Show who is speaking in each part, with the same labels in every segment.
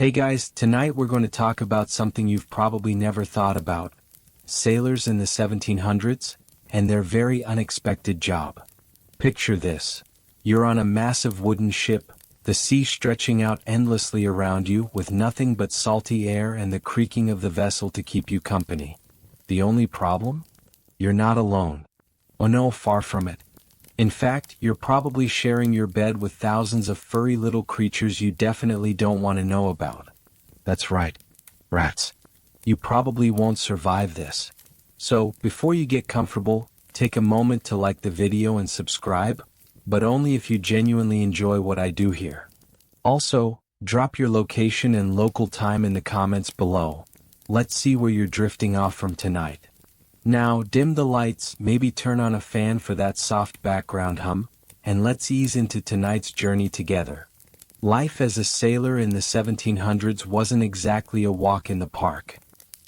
Speaker 1: Hey guys, tonight we're going to talk about something you've probably never thought about. Sailors in the 1700s, and their very unexpected job. Picture this. You're on a massive wooden ship, the sea stretching out endlessly around you with nothing but salty air and the creaking of the vessel to keep you company. The only problem? You're not alone. Oh no, far from it. In fact, you're probably sharing your bed with thousands of furry little creatures you definitely don't want to know about. That's right. Rats. You probably won't survive this. So, before you get comfortable, take a moment to like the video and subscribe, but only if you genuinely enjoy what I do here. Also, drop your location and local time in the comments below. Let's see where you're drifting off from tonight. Now, dim the lights, maybe turn on a fan for that soft background hum, and let's ease into tonight's journey together. Life as a sailor in the 1700s wasn't exactly a walk in the park.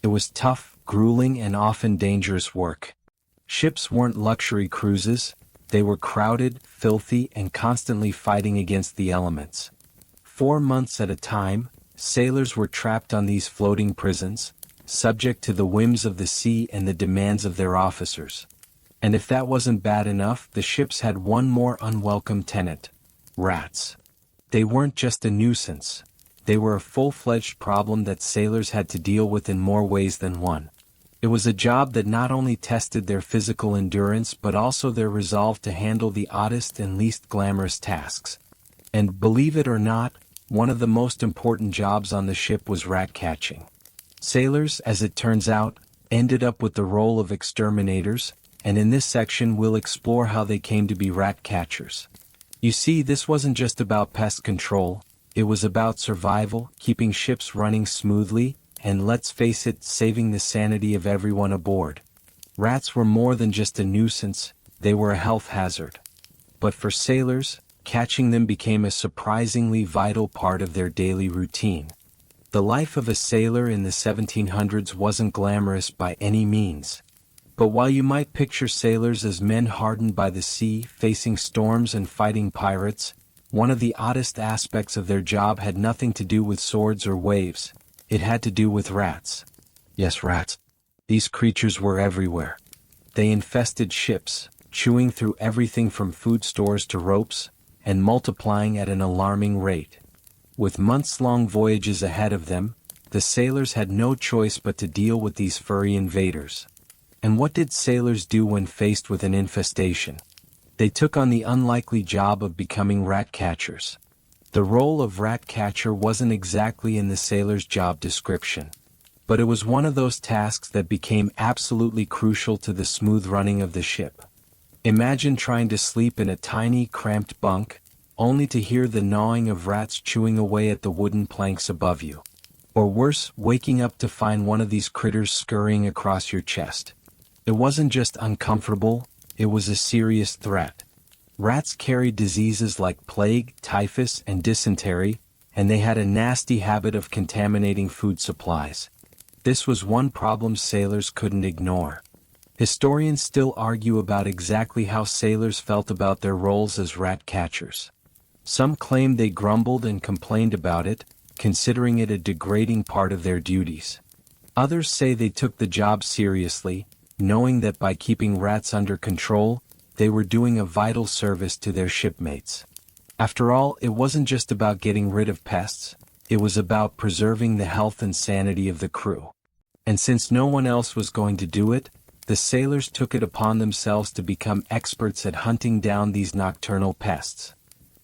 Speaker 1: It was tough, grueling, and often dangerous work. Ships weren't luxury cruises, they were crowded, filthy, and constantly fighting against the elements. 4 months at a time, sailors were trapped on these floating prisons, subject to the whims of the sea and the demands of their officers. And if that wasn't bad enough, the ships had one more unwelcome tenant: rats. They weren't just a nuisance. They were a full-fledged problem that sailors had to deal with in more ways than one. It was a job that not only tested their physical endurance but also their resolve to handle the oddest and least glamorous tasks. And believe it or not, one of the most important jobs on the ship was rat catching. Sailors, as it turns out, ended up with the role of exterminators, and in this section we'll explore how they came to be rat catchers. You see, this wasn't just about pest control, it was about survival, keeping ships running smoothly, and let's face it, saving the sanity of everyone aboard. Rats were more than just a nuisance, they were a health hazard. But for sailors, catching them became a surprisingly vital part of their daily routine. The life of a sailor in the 1700s wasn't glamorous by any means. But while you might picture sailors as men hardened by the sea, facing storms and fighting pirates, one of the oddest aspects of their job had nothing to do with swords or waves. It had to do with rats. Yes, rats. These creatures were everywhere. They infested ships, chewing through everything from food stores to ropes, and multiplying at an alarming rate. With months-long voyages ahead of them, the sailors had no choice but to deal with these furry invaders. And what did sailors do when faced with an infestation? They took on the unlikely job of becoming rat catchers. The role of rat catcher wasn't exactly in the sailor's job description, but it was one of those tasks that became absolutely crucial to the smooth running of the ship. Imagine trying to sleep in a tiny, cramped bunk, only to hear the gnawing of rats chewing away at the wooden planks above you. Or worse, waking up to find one of these critters scurrying across your chest. It wasn't just uncomfortable, it was a serious threat. Rats carried diseases like plague, typhus, and dysentery, and they had a nasty habit of contaminating food supplies. This was one problem sailors couldn't ignore. Historians still argue about exactly how sailors felt about their roles as rat catchers. Some claim they grumbled and complained about it, considering it a degrading part of their duties. Others say they took the job seriously, knowing that by keeping rats under control, they were doing a vital service to their shipmates. After all, it wasn't just about getting rid of pests, it was about preserving the health and sanity of the crew. And since no one else was going to do it, the sailors took it upon themselves to become experts at hunting down these nocturnal pests.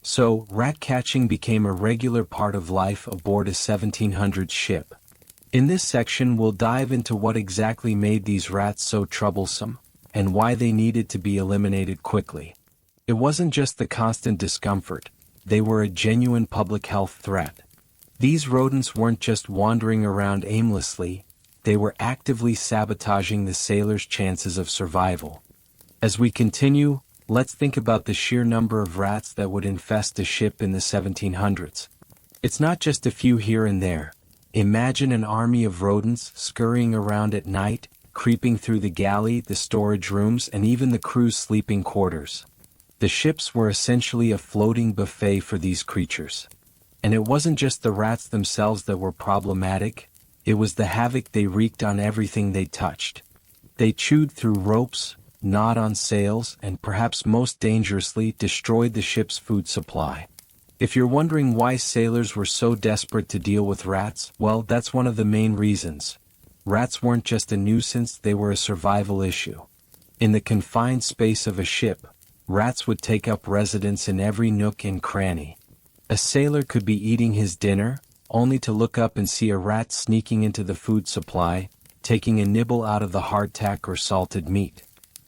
Speaker 1: So, rat catching became a regular part of life aboard a 1700s ship. In this section we'll dive into what exactly made these rats so troublesome, and why they needed to be eliminated quickly. It wasn't just the constant discomfort, they were a genuine public health threat. These rodents weren't just wandering around aimlessly, they were actively sabotaging the sailors' chances of survival. As we continue, let's think about the sheer number of rats that would infest a ship in the 1700s. It's not just a few here and there. Imagine an army of rodents scurrying around at night, creeping through the galley, the storage rooms, and even the crew's sleeping quarters. The ships were essentially a floating buffet for these creatures. And it wasn't just the rats themselves that were problematic, it was the havoc they wreaked on everything they touched. They chewed through ropes, gnawed on sails, and perhaps most dangerously destroyed the ship's food supply. If you're wondering why sailors were so desperate to deal with rats, well, that's one of the main reasons. Rats weren't just a nuisance, they were a survival issue. In the confined space of a ship, rats would take up residence in every nook and cranny. A sailor could be eating his dinner, only to look up and see a rat sneaking into the food supply, taking a nibble out of the hardtack or salted meat.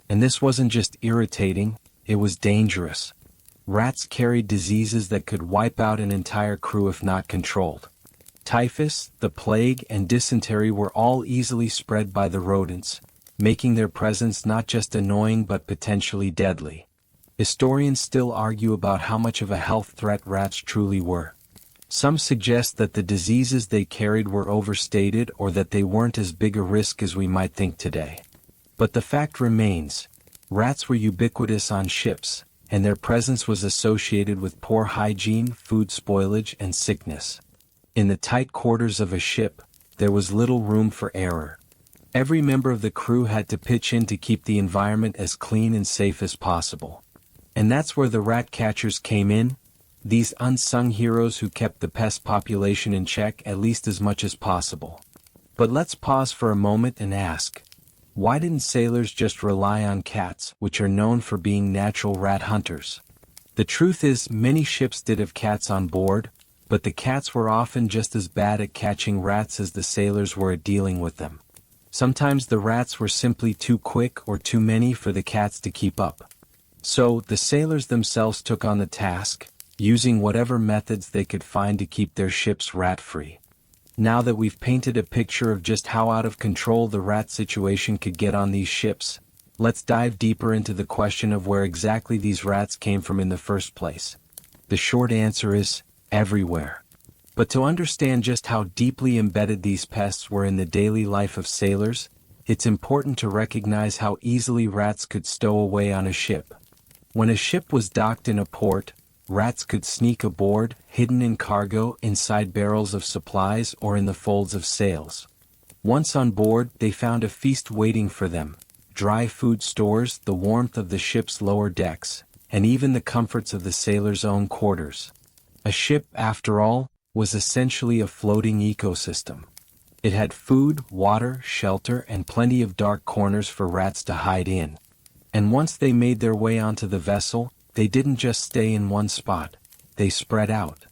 Speaker 1: And this wasn't just irritating, it was dangerous. Rats carried diseases that could wipe out an entire crew if not controlled. Typhus, the plague, and dysentery were all easily spread by the rodents, making their presence not just annoying but potentially deadly. Historians still argue about how much of a health threat rats truly were. Some suggest that the diseases they carried were overstated or that they weren't as big a risk as we might think today. But the fact remains, rats were ubiquitous on ships, and their presence was associated with poor hygiene, food spoilage, and sickness. In the tight quarters of a ship, there was little room for error. Every member of the crew had to pitch in to keep the environment as clean and safe as possible. And that's where the rat catchers came in, these unsung heroes who kept the pest population in check at least as much as possible. But let's pause for a moment and ask, why didn't sailors just rely on cats, which are known for being natural rat hunters? The truth is, many ships did have cats on board, but the cats were often just as bad at catching rats as the sailors were at dealing with them. Sometimes the rats were simply too quick or too many for the cats to keep up. So, the sailors themselves took on the task, using whatever methods they could find to keep their ships rat-free. Now that we've painted a picture of just how out of control the rat situation could get on these ships, let's dive deeper into the question of where exactly these rats came from in the first place. The short answer is, everywhere. But to understand just how deeply embedded these pests were in the daily life of sailors, it's important to recognize how easily rats could stow away on a ship. When a ship was docked in a port, rats could sneak aboard, hidden in cargo, inside barrels of supplies, or in the folds of sails. Once on board, they found a feast waiting for them: dry food stores, the warmth of the ship's lower decks, and even the comforts of the sailors' own quarters. A ship, after all, was essentially a floating ecosystem. It had food, water, shelter, and plenty of dark corners for rats to hide in. And once they made their way onto the vessel, they didn't just stay in one spot, they spread out.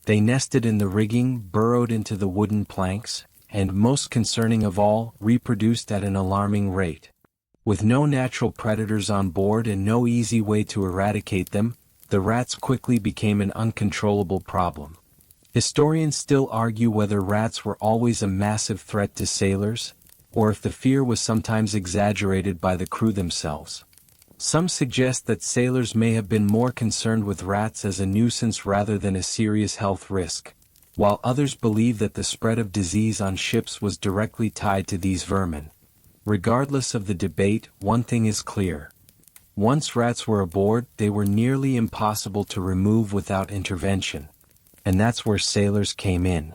Speaker 1: They nested in the rigging, burrowed into the wooden planks, and most concerning of all, reproduced at an alarming rate. With no natural predators on board and no easy way to eradicate them, the rats quickly became an uncontrollable problem. Historians still argue whether rats were always a massive threat to sailors, or if the fear was sometimes exaggerated by the crew themselves. Some suggest that sailors may have been more concerned with rats as a nuisance rather than a serious health risk, while others believe that the spread of disease on ships was directly tied to these vermin. Regardless of the debate, one thing is clear. Once rats were aboard, they were nearly impossible to remove without intervention. And that's where sailors came in.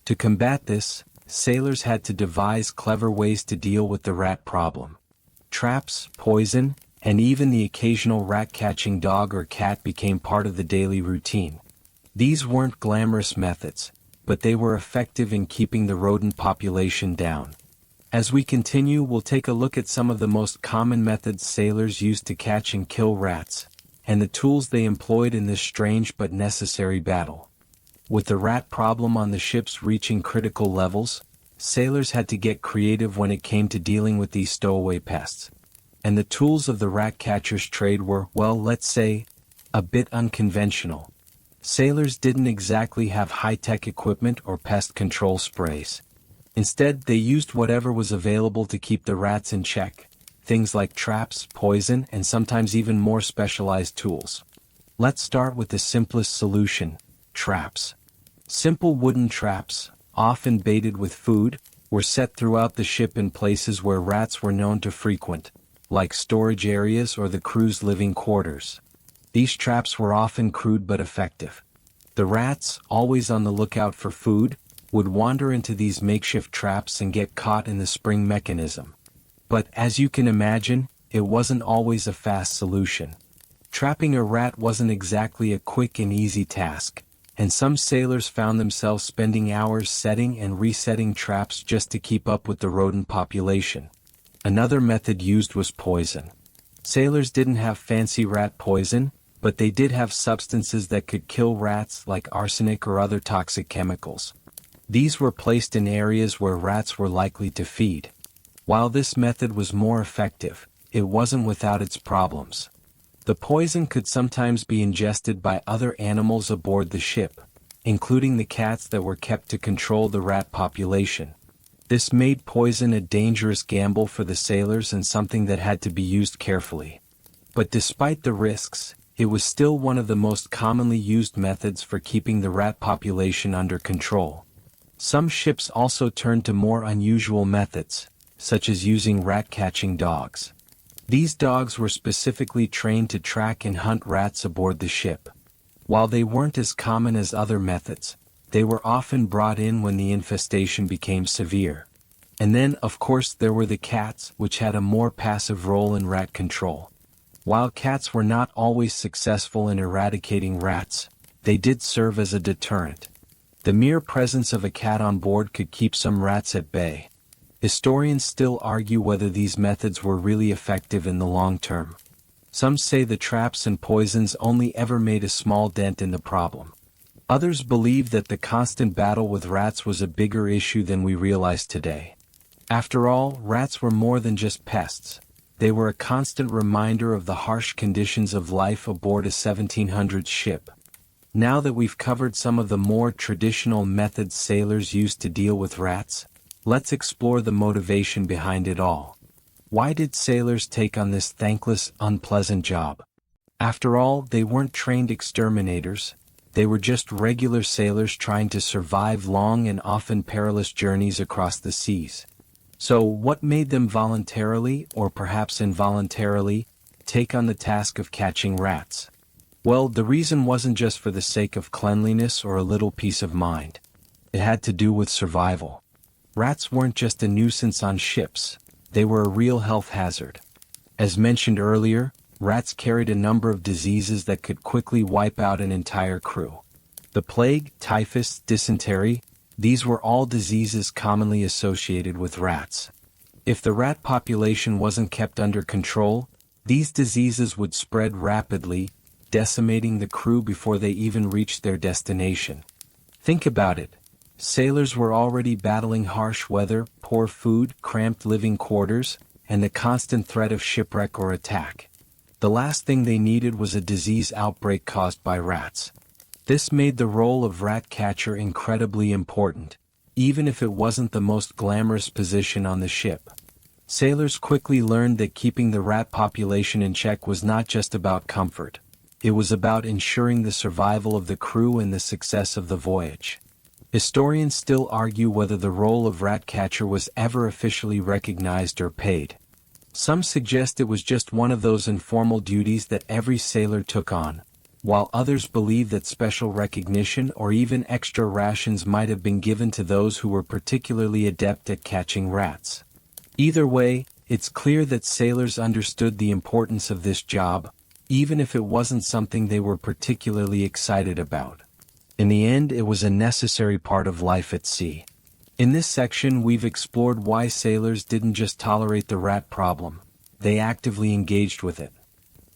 Speaker 1: To combat this, sailors had to devise clever ways to deal with the rat problem. Traps, poison, and even the occasional rat-catching dog or cat became part of the daily routine. These weren't glamorous methods, but they were effective in keeping the rodent population down. As we continue, we'll take a look at some of the most common methods sailors used to catch and kill rats, and the tools they employed in this strange but necessary battle. With the rat problem on the ships reaching critical levels, sailors had to get creative when it came to dealing with these stowaway pests. And the tools of the rat catcher's trade were, well, let's say, a bit unconventional. Sailors didn't exactly have high-tech equipment or pest control sprays. Instead, they used whatever was available to keep the rats in check, things like traps, poison, and sometimes even more specialized tools. Let's start with the simplest solution: traps. Simple wooden traps, often baited with food, were set throughout the ship in places where rats were known to frequent, like storage areas or the crew's living quarters. These traps were often crude but effective. The rats, always on the lookout for food, would wander into these makeshift traps and get caught in the spring mechanism. But as you can imagine, it wasn't always a fast solution. Trapping a rat wasn't exactly a quick and easy task, and some sailors found themselves spending hours setting and resetting traps just to keep up with the rodent population. Another method used was poison. Sailors didn't have fancy rat poison, but they did have substances that could kill rats like arsenic or other toxic chemicals. These were placed in areas where rats were likely to feed. While this method was more effective, it wasn't without its problems. The poison could sometimes be ingested by other animals aboard the ship, including the cats that were kept to control the rat population. This made poison a dangerous gamble for the sailors and something that had to be used carefully. But despite the risks, it was still one of the most commonly used methods for keeping the rat population under control. Some ships also turned to more unusual methods, such as using rat-catching dogs. These dogs were specifically trained to track and hunt rats aboard the ship. While they weren't as common as other methods, they were often brought in when the infestation became severe. And then, of course, there were the cats, which had a more passive role in rat control. While cats were not always successful in eradicating rats, they did serve as a deterrent. The mere presence of a cat on board could keep some rats at bay. Historians still argue whether these methods were really effective in the long term. Some say the traps and poisons only ever made a small dent in the problem. Others believe that the constant battle with rats was a bigger issue than we realize today. After all, rats were more than just pests. They were a constant reminder of the harsh conditions of life aboard a 1700s ship. Now that we've covered some of the more traditional methods sailors used to deal with rats, let's explore the motivation behind it all. Why did sailors take on this thankless, unpleasant job? After all, they weren't trained exterminators. They were just regular sailors trying to survive long and often perilous journeys across the seas. So, what made them voluntarily, or perhaps involuntarily, take on the task of catching rats? Well, the reason wasn't just for the sake of cleanliness or a little peace of mind. It had to do with survival. Rats weren't just a nuisance on ships, they were a real health hazard. As mentioned earlier, rats carried a number of diseases that could quickly wipe out an entire crew. The plague, typhus, dysentery, these were all diseases commonly associated with rats. If the rat population wasn't kept under control, these diseases would spread rapidly, decimating the crew before they even reached their destination. Think about it. Sailors were already battling harsh weather, poor food, cramped living quarters, and the constant threat of shipwreck or attack. The last thing they needed was a disease outbreak caused by rats. This made the role of rat catcher incredibly important, even if it wasn't the most glamorous position on the ship. Sailors quickly learned that keeping the rat population in check was not just about comfort. It was about ensuring the survival of the crew and the success of the voyage. Historians still argue whether the role of rat catcher was ever officially recognized or paid. Some suggest it was just one of those informal duties that every sailor took on, while others believe that special recognition or even extra rations might have been given to those who were particularly adept at catching rats. Either way, it's clear that sailors understood the importance of this job, even if it wasn't something they were particularly excited about. In the end, it was a necessary part of life at sea. In this section, we've explored why sailors didn't just tolerate the rat problem, they actively engaged with it.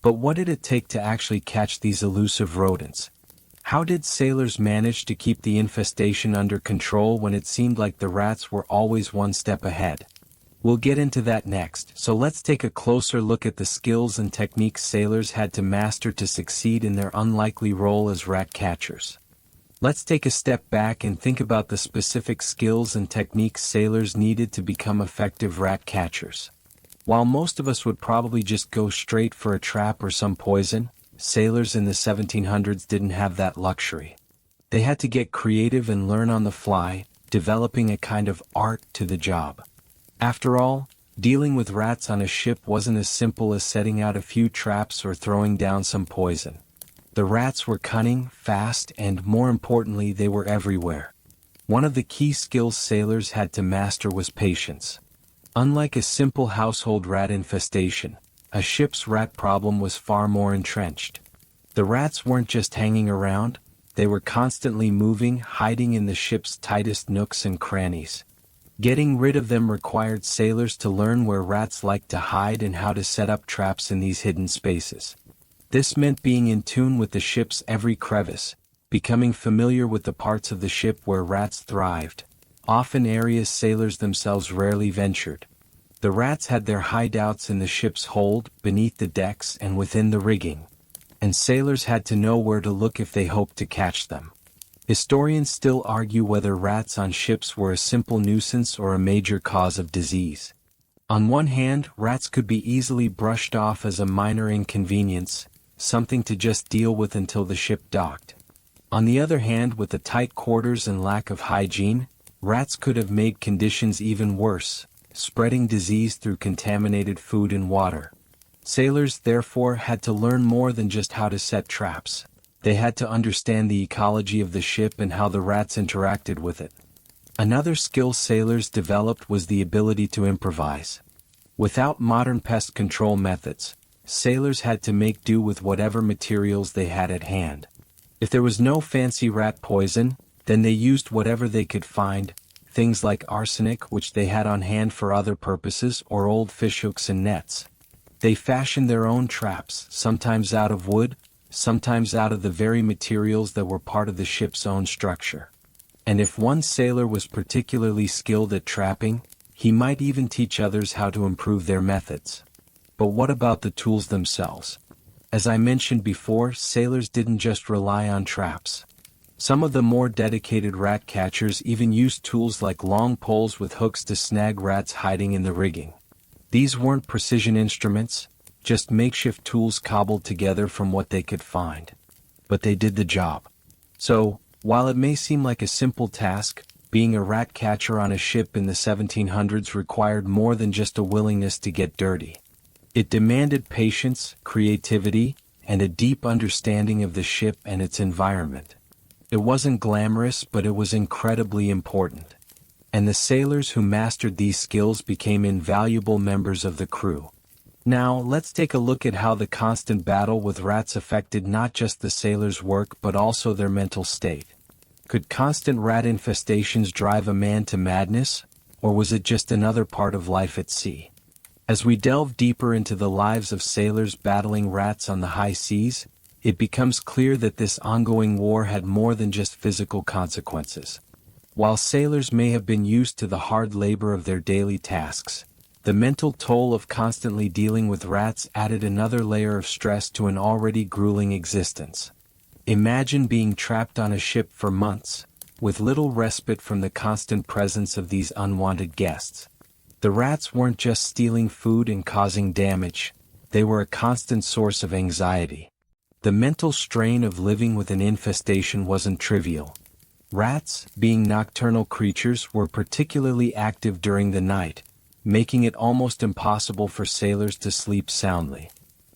Speaker 1: But what did it take to actually catch these elusive rodents? How did sailors manage to keep the infestation under control when it seemed like the rats were always one step ahead? We'll get into that next, so let's take a closer look at the skills and techniques sailors had to master to succeed in their unlikely role as rat catchers. Let's take a step back and think about the specific skills and techniques sailors needed to become effective rat catchers. While most of us would probably just go straight for a trap or some poison, sailors in the 1700s didn't have that luxury. They had to get creative and learn on the fly, developing a kind of art to the job. After all, dealing with rats on a ship wasn't as simple as setting out a few traps or throwing down some poison. The rats were cunning, fast, and more importantly, they were everywhere. One of the key skills sailors had to master was patience. Unlike a simple household rat infestation, a ship's rat problem was far more entrenched. The rats weren't just hanging around, they were constantly moving, hiding in the ship's tightest nooks and crannies. Getting rid of them required sailors to learn where rats liked to hide and how to set up traps in these hidden spaces. This meant being in tune with the ship's every crevice, becoming familiar with the parts of the ship where rats thrived, often areas sailors themselves rarely ventured. The rats had their hideouts in the ship's hold, beneath the decks and within the rigging, and sailors had to know where to look if they hoped to catch them. Historians still argue whether rats on ships were a simple nuisance or a major cause of disease. On one hand, rats could be easily brushed off as a minor inconvenience, something to just deal with until the ship docked. On the other hand, with the tight quarters and lack of hygiene, rats could have made conditions even worse, spreading disease through contaminated food and water. Sailors therefore had to learn more than just how to set traps. They had to understand the ecology of the ship and how the rats interacted with it. Another skill sailors developed was the ability to improvise. Without modern pest control methods, sailors had to make do with whatever materials they had at hand. If there was no fancy rat poison, then they used whatever they could find, things like arsenic which they had on hand for other purposes or old fishhooks and nets. They fashioned their own traps, sometimes out of wood, sometimes out of the very materials that were part of the ship's own structure. And if one sailor was particularly skilled at trapping, he might even teach others how to improve their methods. But what about the tools themselves? As I mentioned before, sailors didn't just rely on traps. Some of the more dedicated rat catchers even used tools like long poles with hooks to snag rats hiding in the rigging. These weren't precision instruments, just makeshift tools cobbled together from what they could find. But they did the job. So, while it may seem like a simple task, being a rat catcher on a ship in the 1700s required more than just a willingness to get dirty. It demanded patience, creativity, and a deep understanding of the ship and its environment. It wasn't glamorous, but it was incredibly important. And the sailors who mastered these skills became invaluable members of the crew. Now, let's take a look at how the constant battle with rats affected not just the sailors' work but also their mental state. Could constant rat infestations drive a man to madness, or was it just another part of life at sea? As we delve deeper into the lives of sailors battling rats on the high seas, it becomes clear that this ongoing war had more than just physical consequences. While sailors may have been used to the hard labor of their daily tasks, the mental toll of constantly dealing with rats added another layer of stress to an already grueling existence. Imagine being trapped on a ship for months, with little respite from the constant presence of these unwanted guests. The rats weren't just stealing food and causing damage, they were a constant source of anxiety. The mental strain of living with an infestation wasn't trivial. Rats, being nocturnal creatures, were particularly active during the night, making it almost impossible for sailors to sleep soundly.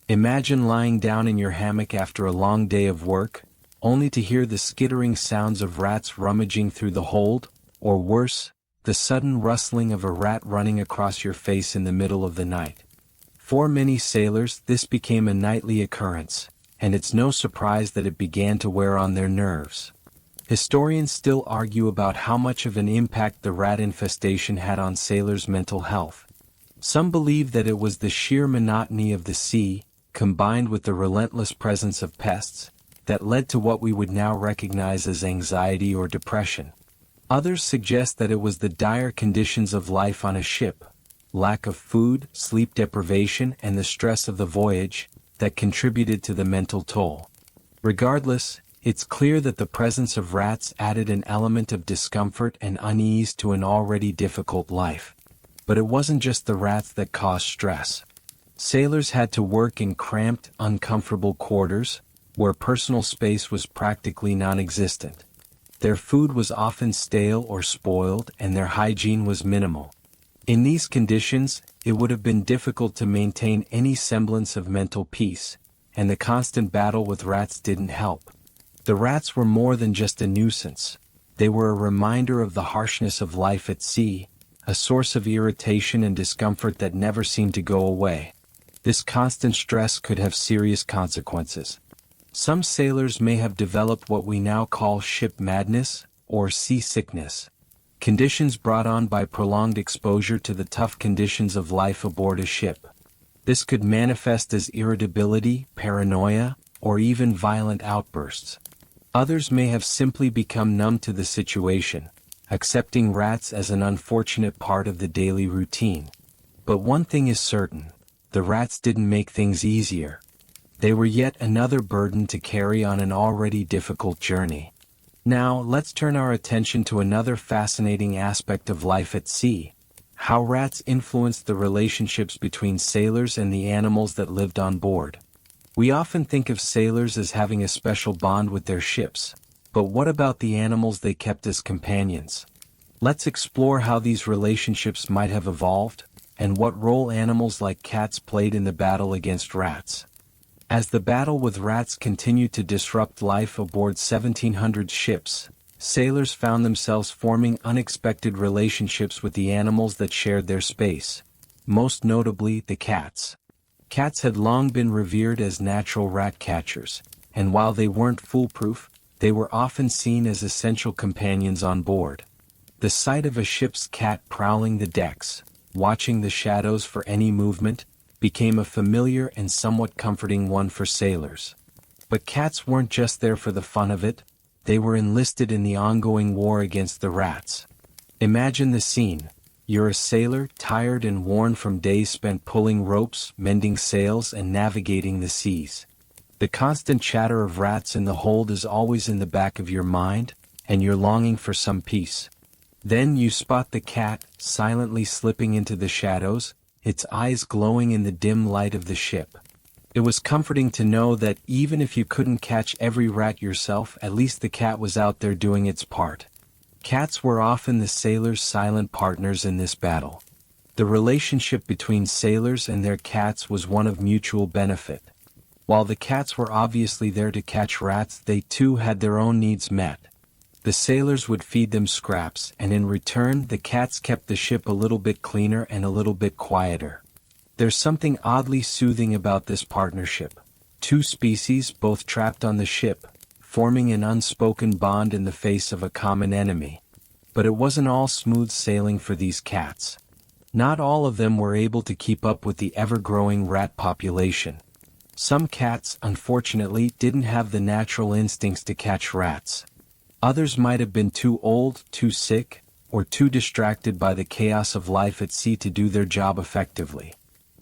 Speaker 1: Imagine lying down in your hammock after a long day of work, only to hear the skittering sounds of rats rummaging through the hold, or worse, the sudden rustling of a rat running across your face in the middle of the night. For many sailors, this became a nightly occurrence, and it's no surprise that it began to wear on their nerves. Historians still argue about how much of an impact the rat infestation had on sailors' mental health. Some believe that it was the sheer monotony of the sea, combined with the relentless presence of pests, that led to what we would now recognize as anxiety or depression. Others suggest that it was the dire conditions of life on a ship, lack of food, sleep deprivation, and the stress of the voyage, that contributed to the mental toll. Regardless, it's clear that the presence of rats added an element of discomfort and unease to an already difficult life. But it wasn't just the rats that caused stress. Sailors had to work in cramped, uncomfortable quarters, where personal space was practically non-existent. Their food was often stale or spoiled, and their hygiene was minimal. In these conditions, it would have been difficult to maintain any semblance of mental peace, and the constant battle with rats didn't help. The rats were more than just a nuisance. They were a reminder of the harshness of life at sea, a source of irritation and discomfort that never seemed to go away. This constant stress could have serious consequences. Some sailors may have developed what we now call ship madness, or seasickness. Conditions brought on by prolonged exposure to the tough conditions of life aboard a ship. This could manifest as irritability, paranoia, or even violent outbursts. Others may have simply become numb to the situation, accepting rats as an unfortunate part of the daily routine. But one thing is certain, the rats didn't make things easier. They were yet another burden to carry on an already difficult journey. Now, let's turn our attention to another fascinating aspect of life at sea: how rats influenced the relationships between sailors and the animals that lived on board. We often think of sailors as having a special bond with their ships, but what about the animals they kept as companions? Let's explore how these relationships might have evolved, and what role animals like cats played in the battle against rats. As the battle with rats continued to disrupt life aboard 1700 ships, sailors found themselves forming unexpected relationships with the animals that shared their space, most notably the cats. Cats had long been revered as natural rat catchers, and while they weren't foolproof, they were often seen as essential companions on board. The sight of a ship's cat prowling the decks, watching the shadows for any movement, became a familiar and somewhat comforting one for sailors. But cats weren't just there for the fun of it, they were enlisted in the ongoing war against the rats. Imagine the scene. You're a sailor, tired and worn from days spent pulling ropes, mending sails, and navigating the seas. The constant chatter of rats in the hold is always in the back of your mind, and you're longing for some peace. Then you spot the cat, silently slipping into the shadows, its eyes glowing in the dim light of the ship. It was comforting to know that even if you couldn't catch every rat yourself, at least the cat was out there doing its part. Cats were often the sailors' silent partners in this battle. The relationship between sailors and their cats was one of mutual benefit. While the cats were obviously there to catch rats, they too had their own needs met. The sailors would feed them scraps, and in return the cats kept the ship a little bit cleaner and a little bit quieter. There's something oddly soothing about this partnership. Two species, both trapped on the ship, forming an unspoken bond in the face of a common enemy. But it wasn't all smooth sailing for these cats. Not all of them were able to keep up with the ever-growing rat population. Some cats, unfortunately, didn't have the natural instincts to catch rats. Others might have been too old, too sick, or too distracted by the chaos of life at sea to do their job effectively.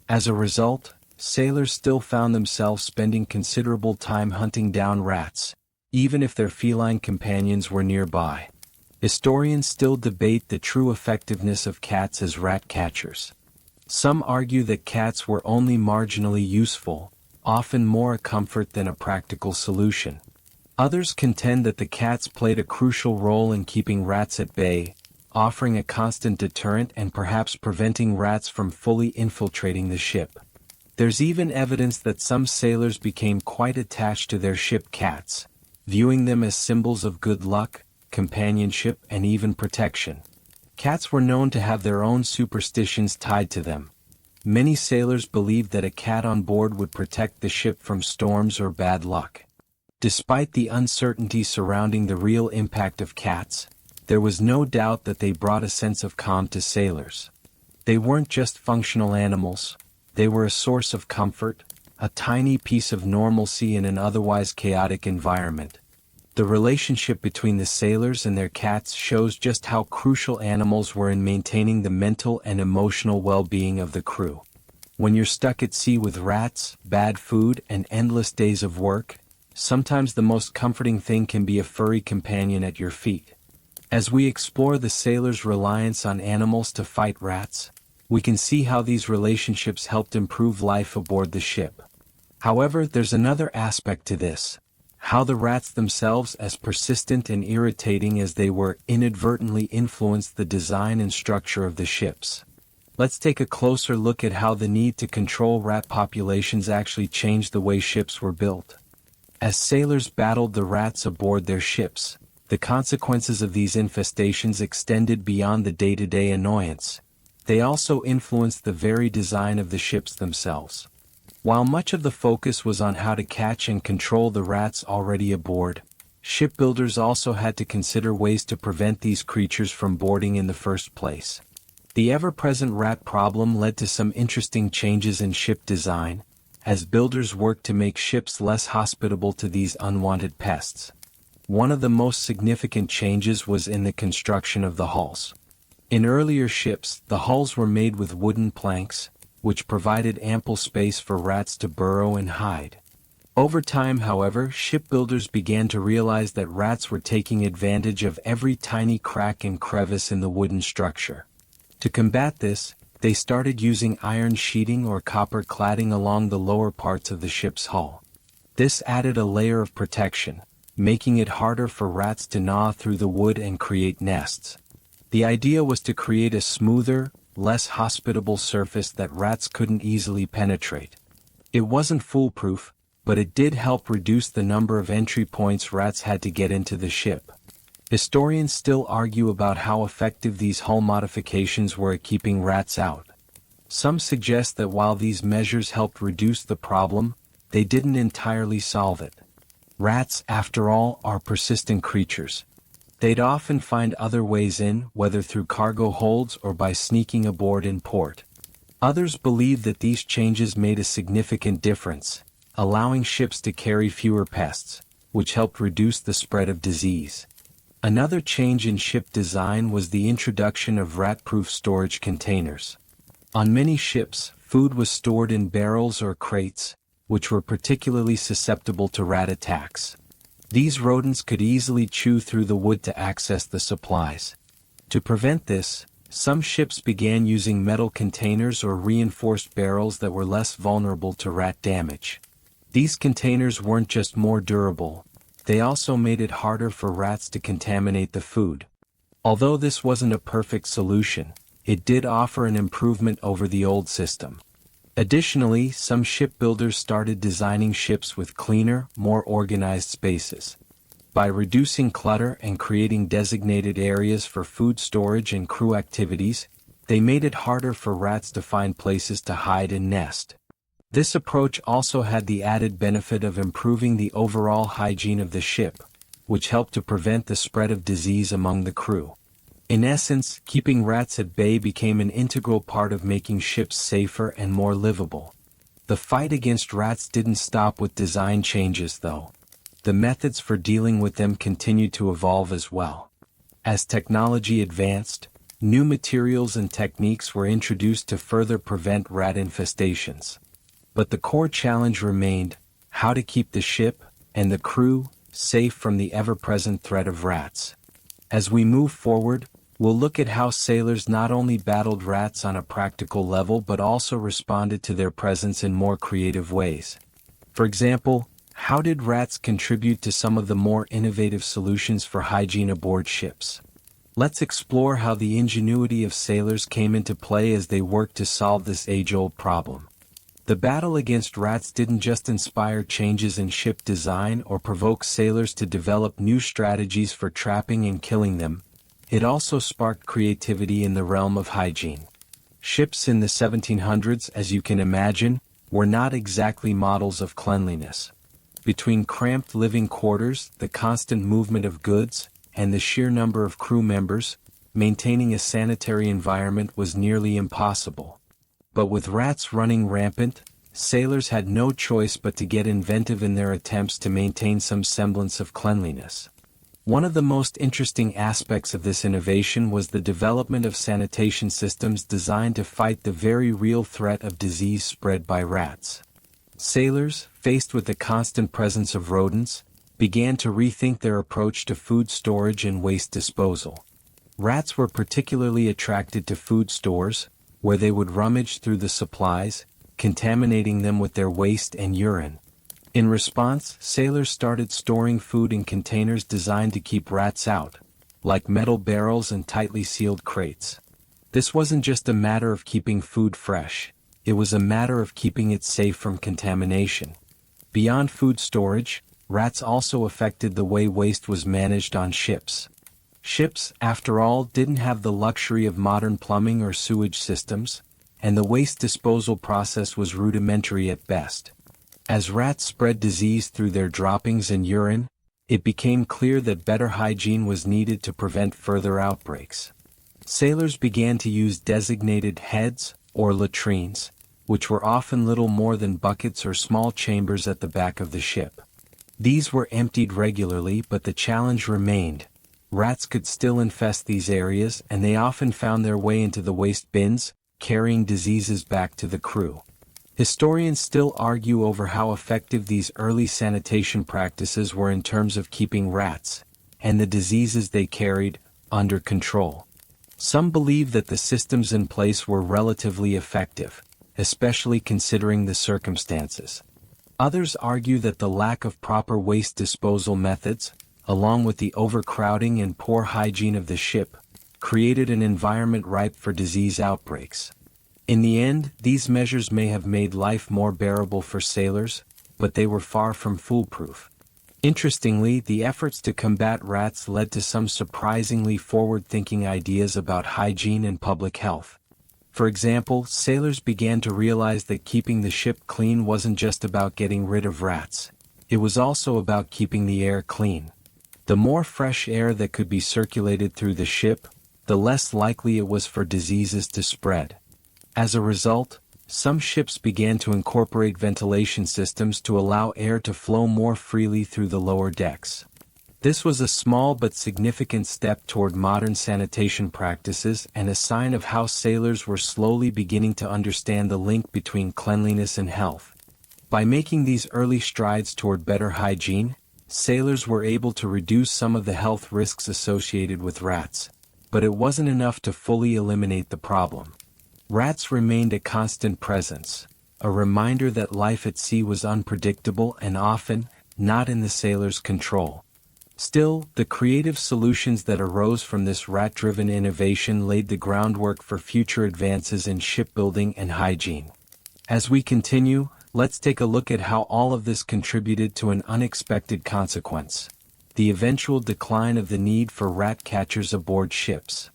Speaker 1: As a result, sailors still found themselves spending considerable time hunting down rats, even if their feline companions were nearby. Historians still debate the true effectiveness of cats as rat catchers. Some argue that cats were only marginally useful, often more a comfort than a practical solution. Others contend that the cats played a crucial role in keeping rats at bay, offering a constant deterrent and perhaps preventing rats from fully infiltrating the ship. There's even evidence that some sailors became quite attached to their ship cats, viewing them as symbols of good luck, companionship, and even protection. Cats were known to have their own superstitions tied to them. Many sailors believed that a cat on board would protect the ship from storms or bad luck. Despite the uncertainty surrounding the real impact of cats, there was no doubt that they brought a sense of calm to sailors. They weren't just functional animals, they were a source of comfort, a tiny piece of normalcy in an otherwise chaotic environment. The relationship between the sailors and their cats shows just how crucial animals were in maintaining the mental and emotional well-being of the crew. When you're stuck at sea with rats, bad food, and endless days of work, sometimes the most comforting thing can be a furry companion at your feet. As we explore the sailors' reliance on animals to fight rats, we can see how these relationships helped improve life aboard the ship. However, there's another aspect to this: how the rats themselves, as persistent and irritating as they were, inadvertently influenced the design and structure of the ships. Let's take a closer look at how the need to control rat populations actually changed the way ships were built. As sailors battled the rats aboard their ships, the consequences of these infestations extended beyond the day-to-day annoyance. They also influenced the very design of the ships themselves. While much of the focus was on how to catch and control the rats already aboard, shipbuilders also had to consider ways to prevent these creatures from boarding in the first place. The ever-present rat problem led to some interesting changes in ship design, as builders worked to make ships less hospitable to these unwanted pests. One of the most significant changes was in the construction of the hulls. In earlier ships, the hulls were made with wooden planks, which provided ample space for rats to burrow and hide. Over time, however, shipbuilders began to realize that rats were taking advantage of every tiny crack and crevice in the wooden structure. To combat this, they started using iron sheeting or copper cladding along the lower parts of the ship's hull. This added a layer of protection, making it harder for rats to gnaw through the wood and create nests. The idea was to create a smoother, less hospitable surface that rats couldn't easily penetrate. It wasn't foolproof, but it did help reduce the number of entry points rats had to get into the ship. Historians still argue about how effective these hull modifications were at keeping rats out. Some suggest that while these measures helped reduce the problem, they didn't entirely solve it. Rats, after all, are persistent creatures. They'd often find other ways in, whether through cargo holds or by sneaking aboard in port. Others believe that these changes made a significant difference, allowing ships to carry fewer pests, which helped reduce the spread of disease. Another change in ship design was the introduction of rat-proof storage containers. On many ships, food was stored in barrels or crates, which were particularly susceptible to rat attacks. These rodents could easily chew through the wood to access the supplies. To prevent this, some ships began using metal containers or reinforced barrels that were less vulnerable to rat damage. These containers weren't just more durable, they also made it harder for rats to contaminate the food. Although this wasn't a perfect solution, it did offer an improvement over the old system. Additionally, some shipbuilders started designing ships with cleaner, more organized spaces. By reducing clutter and creating designated areas for food storage and crew activities, they made it harder for rats to find places to hide and nest. This approach also had the added benefit of improving the overall hygiene of the ship, which helped to prevent the spread of disease among the crew. In essence, keeping rats at bay became an integral part of making ships safer and more livable. The fight against rats didn't stop with design changes, though. The methods for dealing with them continued to evolve as well. As technology advanced, new materials and techniques were introduced to further prevent rat infestations. But the core challenge remained: how to keep the ship, and the crew, safe from the ever-present threat of rats. As we move forward, we'll look at how sailors not only battled rats on a practical level but also responded to their presence in more creative ways. For example, how did rats contribute to some of the more innovative solutions for hygiene aboard ships? Let's explore how the ingenuity of sailors came into play as they worked to solve this age-old problem. The battle against rats didn't just inspire changes in ship design or provoke sailors to develop new strategies for trapping and killing them. It also sparked creativity in the realm of hygiene. Ships in the 1700s, as you can imagine, were not exactly models of cleanliness. Between cramped living quarters, the constant movement of goods, and the sheer number of crew members, maintaining a sanitary environment was nearly impossible. But with rats running rampant, sailors had no choice but to get inventive in their attempts to maintain some semblance of cleanliness. One of the most interesting aspects of this innovation was the development of sanitation systems designed to fight the very real threat of disease spread by rats. Sailors, faced with the constant presence of rodents, began to rethink their approach to food storage and waste disposal. Rats were particularly attracted to food stores, where they would rummage through the supplies, contaminating them with their waste and urine. In response, sailors started storing food in containers designed to keep rats out, like metal barrels and tightly sealed crates. This wasn't just a matter of keeping food fresh, it was a matter of keeping it safe from contamination. Beyond food storage, rats also affected the way waste was managed on ships. Ships, after all, didn't have the luxury of modern plumbing or sewage systems, and the waste disposal process was rudimentary at best. As rats spread disease through their droppings and urine, it became clear that better hygiene was needed to prevent further outbreaks. Sailors began to use designated heads, or latrines, which were often little more than buckets or small chambers at the back of the ship. These were emptied regularly, but the challenge remained. Rats could still infest these areas, and they often found their way into the waste bins, carrying diseases back to the crew. Historians still argue over how effective these early sanitation practices were in terms of keeping rats, and the diseases they carried, under control. Some believe that the systems in place were relatively effective, especially considering the circumstances. Others argue that the lack of proper waste disposal methods, along with the overcrowding and poor hygiene of the ship, created an environment ripe for disease outbreaks. In the end, these measures may have made life more bearable for sailors, but they were far from foolproof. Interestingly, the efforts to combat rats led to some surprisingly forward-thinking ideas about hygiene and public health. For example, sailors began to realize that keeping the ship clean wasn't just about getting rid of rats. It was also about keeping the air clean. The more fresh air that could be circulated through the ship, the less likely it was for diseases to spread. As a result, some ships began to incorporate ventilation systems to allow air to flow more freely through the lower decks. This was a small but significant step toward modern sanitation practices and a sign of how sailors were slowly beginning to understand the link between cleanliness and health. By making these early strides toward better hygiene, sailors were able to reduce some of the health risks associated with rats. But it wasn't enough to fully eliminate the problem. Rats remained a constant presence, a reminder that life at sea was unpredictable and often not in the sailors' control. Still, the creative solutions that arose from this rat-driven innovation laid the groundwork for future advances in shipbuilding and hygiene. As we continue, let's take a look at how all of this contributed to an unexpected consequence: the eventual decline of the need for rat catchers aboard ships.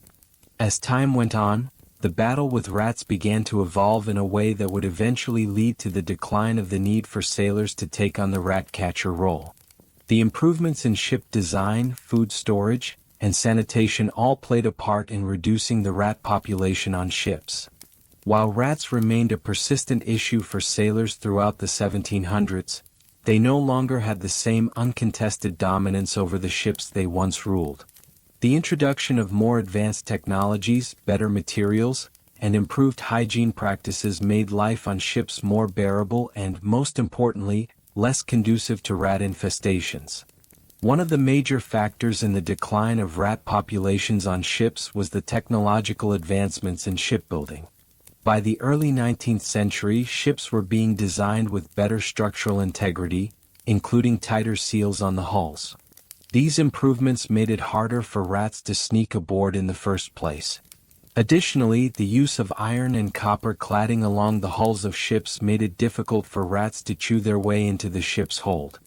Speaker 1: As time went on, the battle with rats began to evolve in a way that would eventually lead to the decline of the need for sailors to take on the rat catcher role. The improvements in ship design, food storage, and sanitation all played a part in reducing the rat population on ships. While rats remained a persistent issue for sailors throughout the 1700s, they no longer had the same uncontested dominance over the ships they once ruled. The introduction of more advanced technologies, better materials, and improved hygiene practices made life on ships more bearable and, most importantly, less conducive to rat infestations. One of the major factors in the decline of rat populations on ships was the technological advancements in shipbuilding. By the early 19th century, ships were being designed with better structural integrity, including tighter seals on the hulls. These improvements made it harder for rats to sneak aboard in the first place. Additionally, the use of iron and copper cladding along the hulls of ships made it difficult for rats to chew their way into the ship's hold.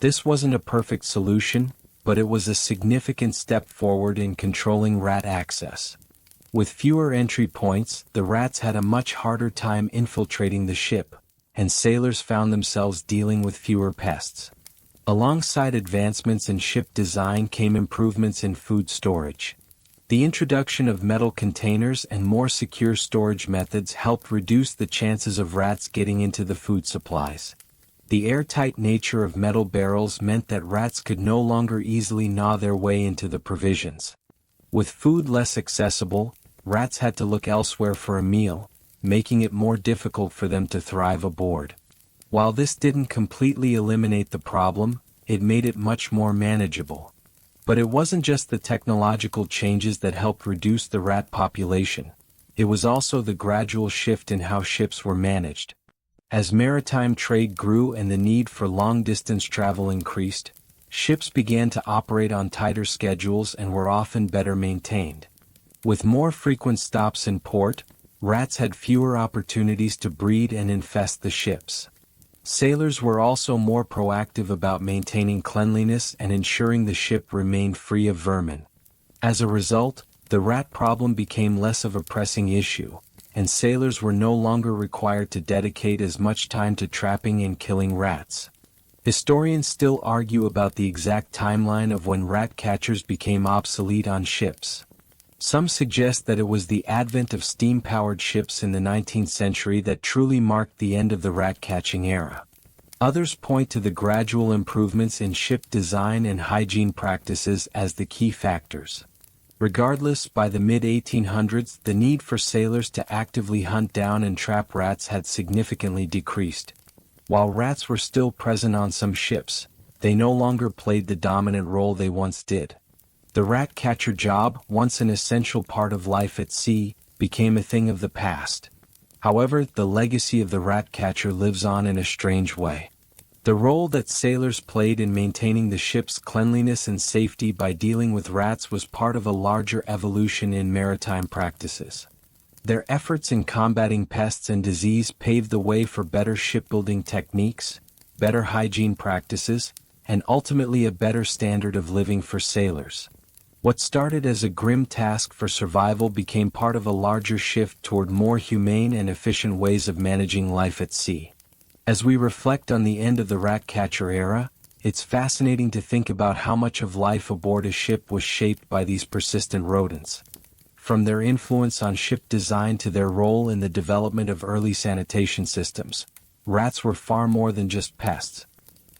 Speaker 1: This wasn't a perfect solution, but it was a significant step forward in controlling rat access. With fewer entry points, the rats had a much harder time infiltrating the ship, and sailors found themselves dealing with fewer pests. Alongside advancements in ship design came improvements in food storage. The introduction of metal containers and more secure storage methods helped reduce the chances of rats getting into the food supplies. The airtight nature of metal barrels meant that rats could no longer easily gnaw their way into the provisions. With food less accessible, rats had to look elsewhere for a meal, making it more difficult for them to thrive aboard. While this didn't completely eliminate the problem, it made it much more manageable. But it wasn't just the technological changes that helped reduce the rat population. It was also the gradual shift in how ships were managed. As maritime trade grew and the need for long-distance travel increased, ships began to operate on tighter schedules and were often better maintained. With more frequent stops in port, rats had fewer opportunities to breed and infest the ships. Sailors were also more proactive about maintaining cleanliness and ensuring the ship remained free of vermin. As a result, the rat problem became less of a pressing issue, and sailors were no longer required to dedicate as much time to trapping and killing rats. Historians still argue about the exact timeline of when rat catchers became obsolete on ships. Some suggest that it was the advent of steam-powered ships in the 19th century that truly marked the end of the rat-catching era. Others point to the gradual improvements in ship design and hygiene practices as the key factors. Regardless, by the mid-1800s, the need for sailors to actively hunt down and trap rats had significantly decreased. While rats were still present on some ships, they no longer played the dominant role they once did. The rat catcher job, once an essential part of life at sea, became a thing of the past. However, the legacy of the rat catcher lives on in a strange way. The role that sailors played in maintaining the ship's cleanliness and safety by dealing with rats was part of a larger evolution in maritime practices. Their efforts in combating pests and disease paved the way for better shipbuilding techniques, better hygiene practices, and ultimately a better standard of living for sailors. What started as a grim task for survival became part of a larger shift toward more humane and efficient ways of managing life at sea. As we reflect on the end of the rat catcher era, it's fascinating to think about how much of life aboard a ship was shaped by these persistent rodents. From their influence on ship design to their role in the development of early sanitation systems, rats were far more than just pests.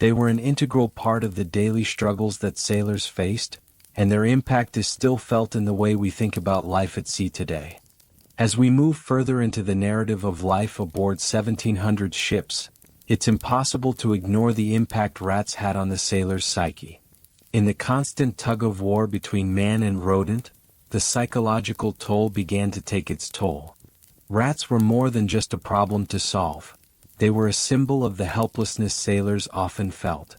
Speaker 1: They were an integral part of the daily struggles that sailors faced, and their impact is still felt in the way we think about life at sea today. As we move further into the narrative of life aboard 1700 ships, it's impossible to ignore the impact rats had on the sailor's psyche. In the constant tug-of-war between man and rodent, the psychological toll began to take its toll. Rats were more than just a problem to solve. They were a symbol of the helplessness sailors often felt.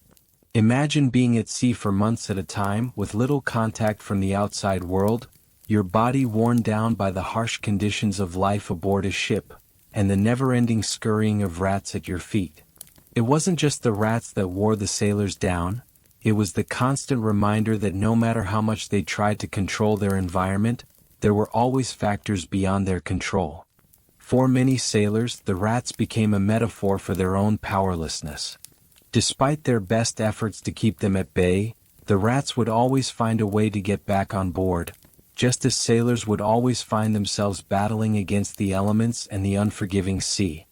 Speaker 1: Imagine being at sea for months at a time with little contact from the outside world, your body worn down by the harsh conditions of life aboard a ship, and the never-ending scurrying of rats at your feet. It wasn't just the rats that wore the sailors down, it was the constant reminder that no matter how much they tried to control their environment, there were always factors beyond their control. For many sailors, the rats became a metaphor for their own powerlessness. Despite their best efforts to keep them at bay, the rats would always find a way to get back on board, just as sailors would always find themselves battling against the elements and the unforgiving sea.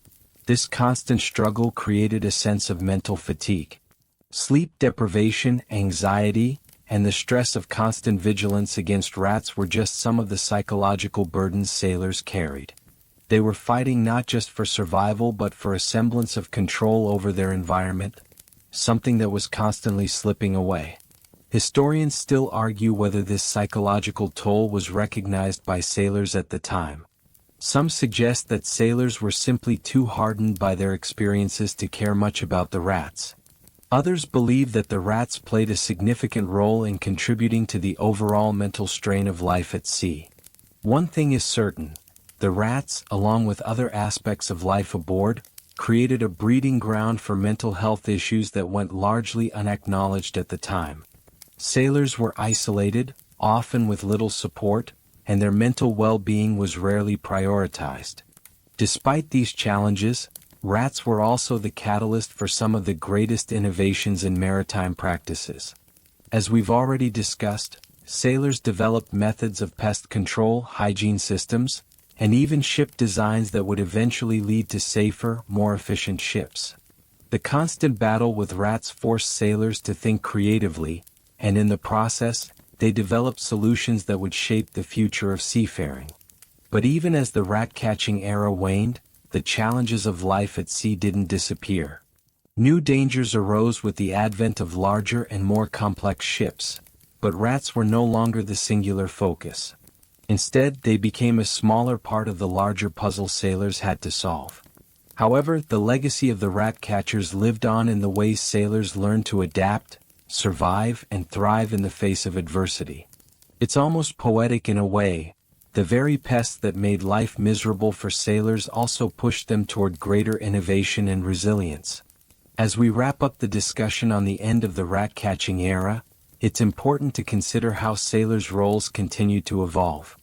Speaker 1: This constant struggle created a sense of mental fatigue. Sleep deprivation, anxiety, and the stress of constant vigilance against rats were just some of the psychological burdens sailors carried. They were fighting not just for survival but for a semblance of control over their environment, something that was constantly slipping away. Historians still argue whether this psychological toll was recognized by sailors at the time. Some suggest that sailors were simply too hardened by their experiences to care much about the rats. Others believe that the rats played a significant role in contributing to the overall mental strain of life at sea. One thing is certain: the rats, along with other aspects of life aboard, created a breeding ground for mental health issues that went largely unacknowledged at the time. Sailors were isolated, often with little support, and their mental well-being was rarely prioritized. Despite these challenges, rats were also the catalyst for some of the greatest innovations in maritime practices. As we've already discussed, sailors developed methods of pest control, hygiene systems, and even ship designs that would eventually lead to safer, more efficient ships. The constant battle with rats forced sailors to think creatively, and in the process, they developed solutions that would shape the future of seafaring. But even as the rat-catching era waned, the challenges of life at sea didn't disappear. New dangers arose with the advent of larger and more complex ships, but rats were no longer the singular focus. Instead, they became a smaller part of the larger puzzle sailors had to solve. However, the legacy of the rat catchers lived on in the ways sailors learned to adapt, survive, and thrive in the face of adversity. It's almost poetic in a way. The very pests that made life miserable for sailors also pushed them toward greater innovation and resilience. As we wrap up the discussion on the end of the rat-catching era, it's important to consider how sailors' roles continue to evolve.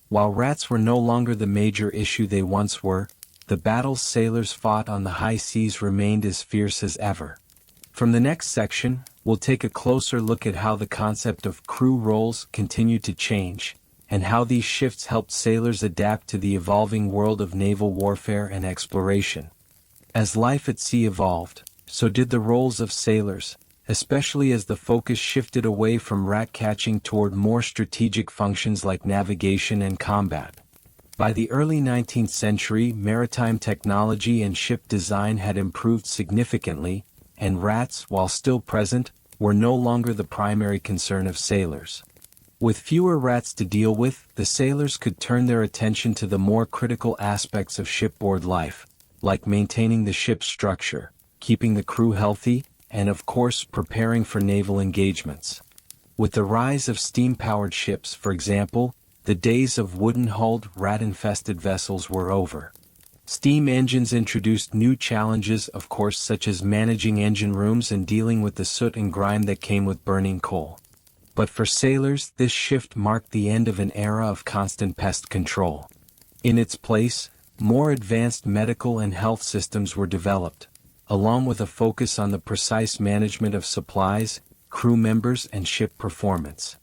Speaker 1: While rats were no longer the major issue they once were, the battles sailors fought on the high seas remained as fierce as ever. From the next section, we'll take a closer look at how the concept of crew roles continued to change, and how these shifts helped sailors adapt to the evolving world of naval warfare and exploration. As life at sea evolved, so did the roles of sailors, especially as the focus shifted away from rat-catching toward more strategic functions like navigation and combat. By the early 19th century, maritime technology and ship design had improved significantly, and rats, while still present, were no longer the primary concern of sailors. With fewer rats to deal with, the sailors could turn their attention to the more critical aspects of shipboard life, like maintaining the ship's structure, keeping the crew healthy, and of course preparing for naval engagements. With the rise of steam-powered ships, for example, the days of wooden-hulled, rat-infested vessels were over. Steam engines introduced new challenges, of course, such as managing engine rooms and dealing with the soot and grime that came with burning coal. But for sailors, this shift marked the end of an era of constant pest control. In its place, more advanced medical and health systems were developed, along with a focus on the precise management of supplies, crew members, and ship performance.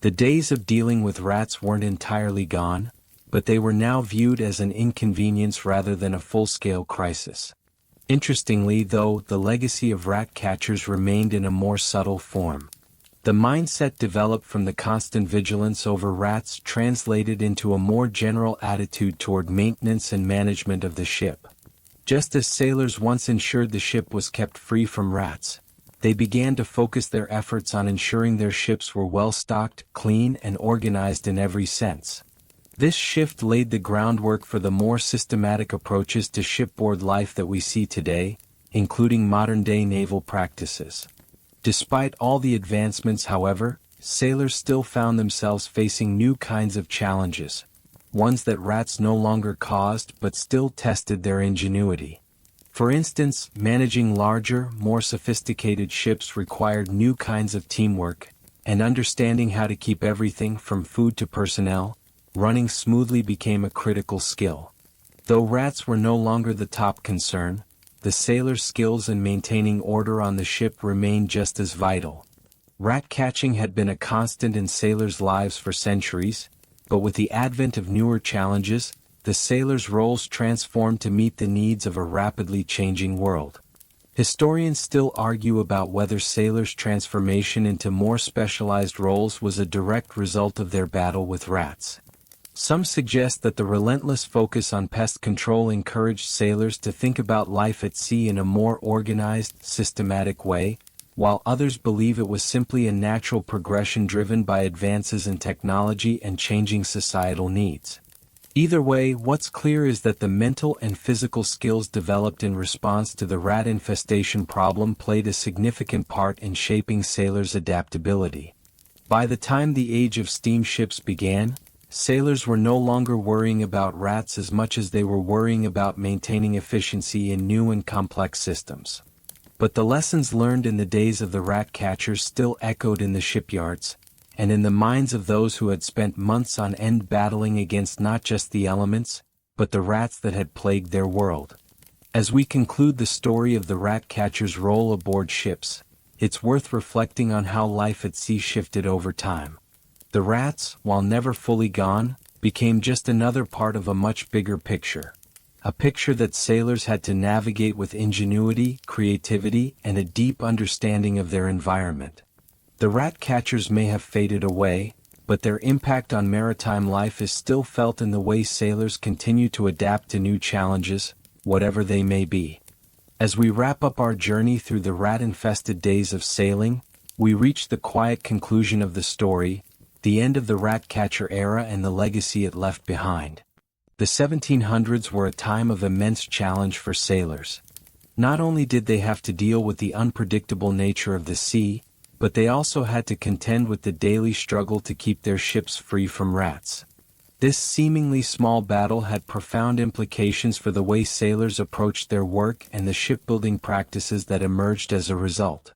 Speaker 1: The days of dealing with rats weren't entirely gone, but they were now viewed as an inconvenience rather than a full-scale crisis. Interestingly, though, the legacy of rat catchers remained in a more subtle form. The mindset developed from the constant vigilance over rats translated into a more general attitude toward maintenance and management of the ship. Just as sailors once ensured the ship was kept free from rats, they began to focus their efforts on ensuring their ships were well-stocked, clean, and organized in every sense. This shift laid the groundwork for the more systematic approaches to shipboard life that we see today, including modern-day naval practices. Despite all the advancements, however, sailors still found themselves facing new kinds of challenges, ones that rats no longer caused but still tested their ingenuity. For instance, managing larger, more sophisticated ships required new kinds of teamwork, and understanding how to keep everything from food to personnel running smoothly became a critical skill. Though rats were no longer the top concern, the sailors' skills in maintaining order on the ship remained just as vital. Rat catching had been a constant in sailors' lives for centuries, but with the advent of newer challenges, the sailors' roles transformed to meet the needs of a rapidly changing world. Historians still argue about whether sailors' transformation into more specialized roles was a direct result of their battle with rats. Some suggest that the relentless focus on pest control encouraged sailors to think about life at sea in a more organized, systematic way, while others believe it was simply a natural progression driven by advances in technology and changing societal needs. Either way, what's clear is that the mental and physical skills developed in response to the rat infestation problem played a significant part in shaping sailors' adaptability. By the time the age of steamships began, sailors were no longer worrying about rats as much as they were worrying about maintaining efficiency in new and complex systems. But the lessons learned in the days of the rat catchers still echoed in the shipyards, and in the minds of those who had spent months on end battling against not just the elements, but the rats that had plagued their world. As we conclude the story of the rat catcher's role aboard ships, it's worth reflecting on how life at sea shifted over time. The rats, while never fully gone, became just another part of a much bigger picture. A picture that sailors had to navigate with ingenuity, creativity, and a deep understanding of their environment. The rat catchers may have faded away, but their impact on maritime life is still felt in the way sailors continue to adapt to new challenges, whatever they may be. As we wrap up our journey through the rat-infested days of sailing, we reach the quiet conclusion of the story, the end of the rat catcher era and the legacy it left behind. The 1700s were a time of immense challenge for sailors. Not only did they have to deal with the unpredictable nature of the sea, but they also had to contend with the daily struggle to keep their ships free from rats. This seemingly small battle had profound implications for the way sailors approached their work and the shipbuilding practices that emerged as a result.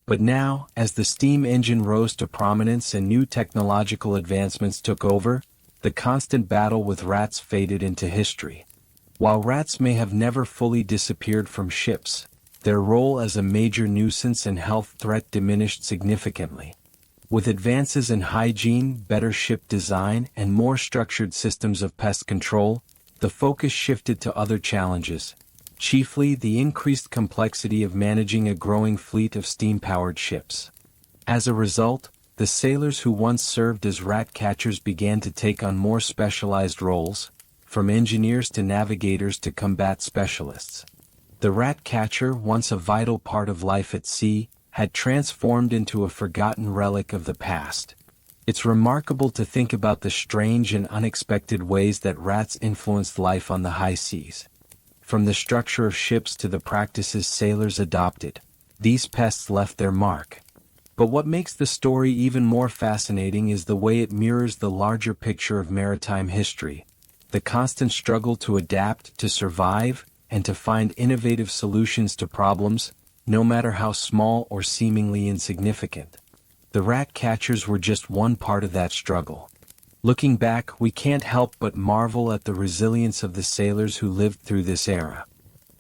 Speaker 1: But now, as the steam engine rose to prominence and new technological advancements took over, the constant battle with rats faded into history. While rats may have never fully disappeared from ships, their role as a major nuisance and health threat diminished significantly. With advances in hygiene, better ship design, and more structured systems of pest control, the focus shifted to other challenges, chiefly the increased complexity of managing a growing fleet of steam-powered ships. As a result, the sailors who once served as rat catchers began to take on more specialized roles, from engineers to navigators to combat specialists. The rat catcher, once a vital part of life at sea, had transformed into a forgotten relic of the past. It's remarkable to think about the strange and unexpected ways that rats influenced life on the high seas. From the structure of ships to the practices sailors adopted, these pests left their mark. But what makes the story even more fascinating is the way it mirrors the larger picture of maritime history, the constant struggle to adapt, to survive, and to find innovative solutions to problems, no matter how small or seemingly insignificant. The rat catchers were just one part of that struggle. Looking back, we can't help but marvel at the resilience of the sailors who lived through this era.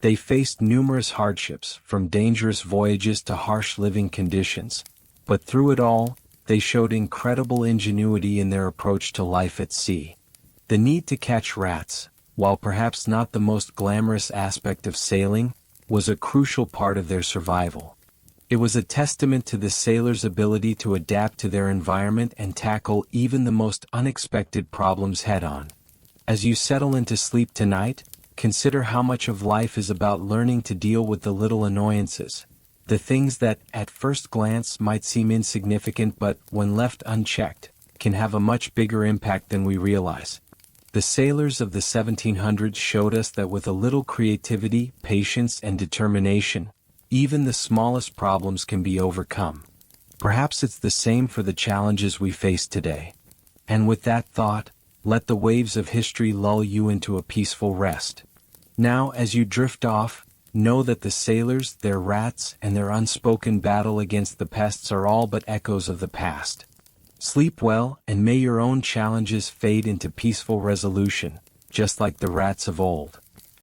Speaker 1: They faced numerous hardships, from dangerous voyages to harsh living conditions, but through it all, they showed incredible ingenuity in their approach to life at sea. The need to catch rats, while perhaps not the most glamorous aspect of sailing, was a crucial part of their survival. It was a testament to the sailors' ability to adapt to their environment and tackle even the most unexpected problems head-on. As you settle into sleep tonight, consider how much of life is about learning to deal with the little annoyances, the things that, at first glance, might seem insignificant but, when left unchecked, can have a much bigger impact than we realize. The sailors of the 1700s showed us that with a little creativity, patience, and determination, even the smallest problems can be overcome. Perhaps it's the same for the challenges we face today. And with that thought, let the waves of history lull you into a peaceful rest. Now, as you drift off, know that the sailors, their rats, and their unspoken battle against the pests are all but echoes of the past. Sleep well, and may your own challenges fade into peaceful resolution, just like the rats of old.